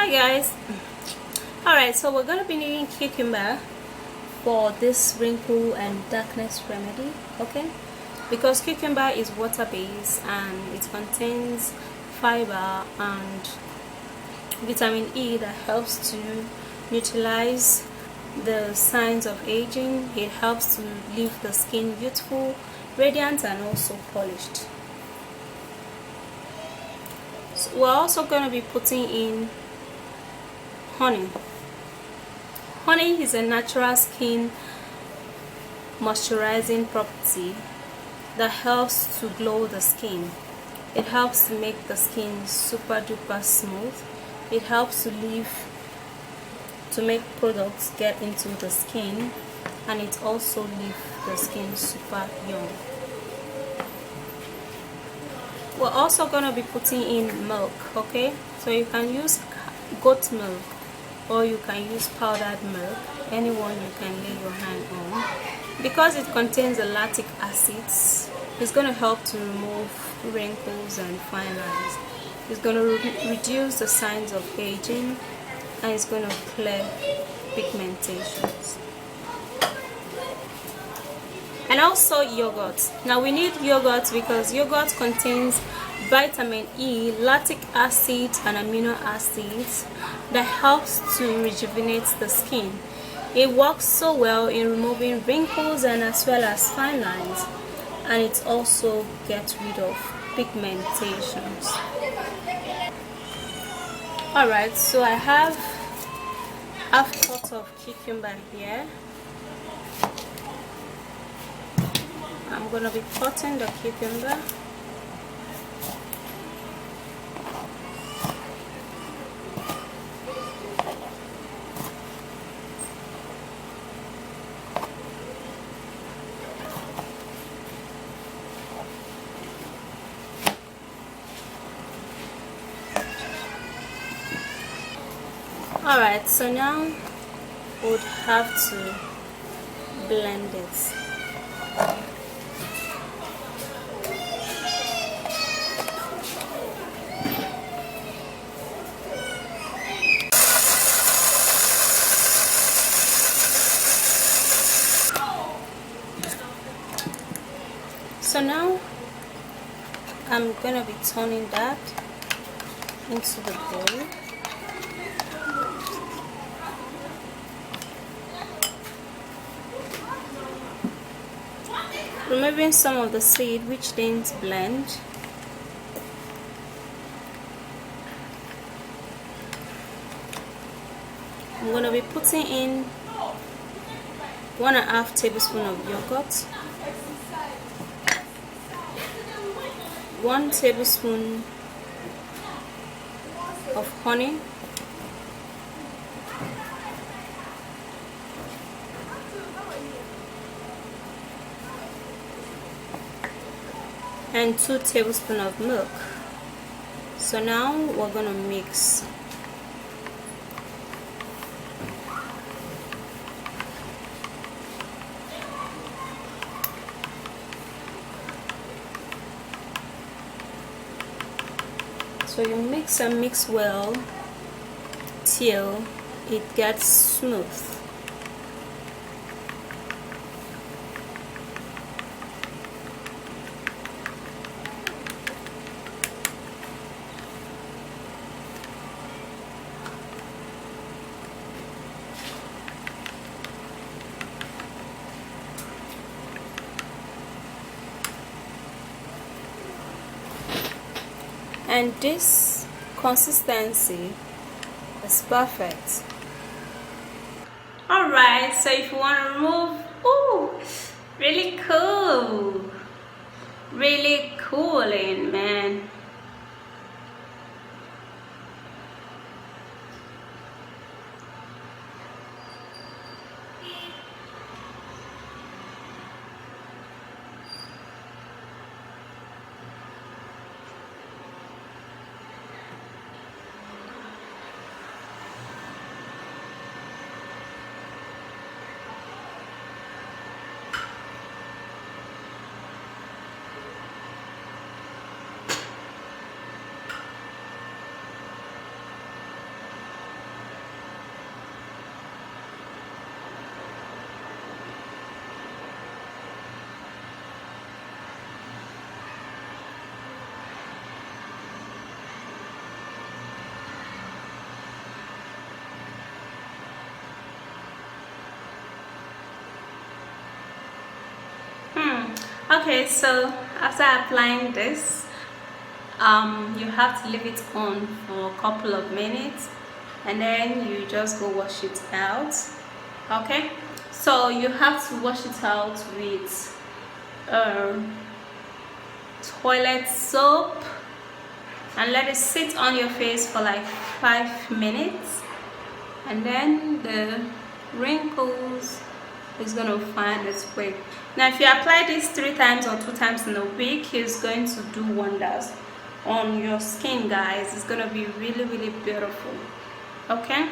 Hi guys. Alright, so we're gonna be needing cucumber for this wrinkle and darkness remedy, okay? Because cucumber is water based and it contains fiber and vitamin E that helps to neutralize the signs of aging. It helps to leave the skin youthful, radiant, and also polished. So we're also going to be putting in honey. Honey is a natural skin moisturizing property that helps to glow the skin. It helps to make the skin super duper smooth. It helps to make products get into the skin, and it also leaves the skin super young. We're also going to be putting in milk, okay? So you can use goat milk or you can use powdered milk, anyone you can lay your hand on. Because it contains the lactic acids, it's going to help to remove wrinkles and fine lines. It's going to reduce the signs of aging, and it's going to clear pigmentations. And also yogurt. Now we need yogurt because yogurt contains vitamin E, lactic acid, and amino acids that helps to rejuvenate the skin. It works so well in removing wrinkles and as well as fine lines, and it also gets rid of pigmentations. Alright, so I have half pot of cucumber here. I'm going to be cutting the cucumber. Alright, so now we would have to blend it. So now I'm gonna be turning that into the bowl. Removing some of the seed which didn't blend. I'm gonna be putting in 1.5 tablespoons of yogurt, 1 tablespoon of honey, and 2 tablespoons of milk. So now we're gonna mix. So you mix and mix well till it gets smooth. And this consistency is perfect. Alright, so if you want to remove, ooh, really cool, really cooling, man. Okay, so after applying this, you have to leave it on for a couple of minutes, and then you just go wash it out. Okay, so you have to wash it out with toilet soap and let it sit on your face for like 5 minutes, and then the wrinkles is gonna find its way. Now if you apply this 3 times or 2 times in a week, it's going to do wonders on your skin, guys. It's gonna be really beautiful. Okay.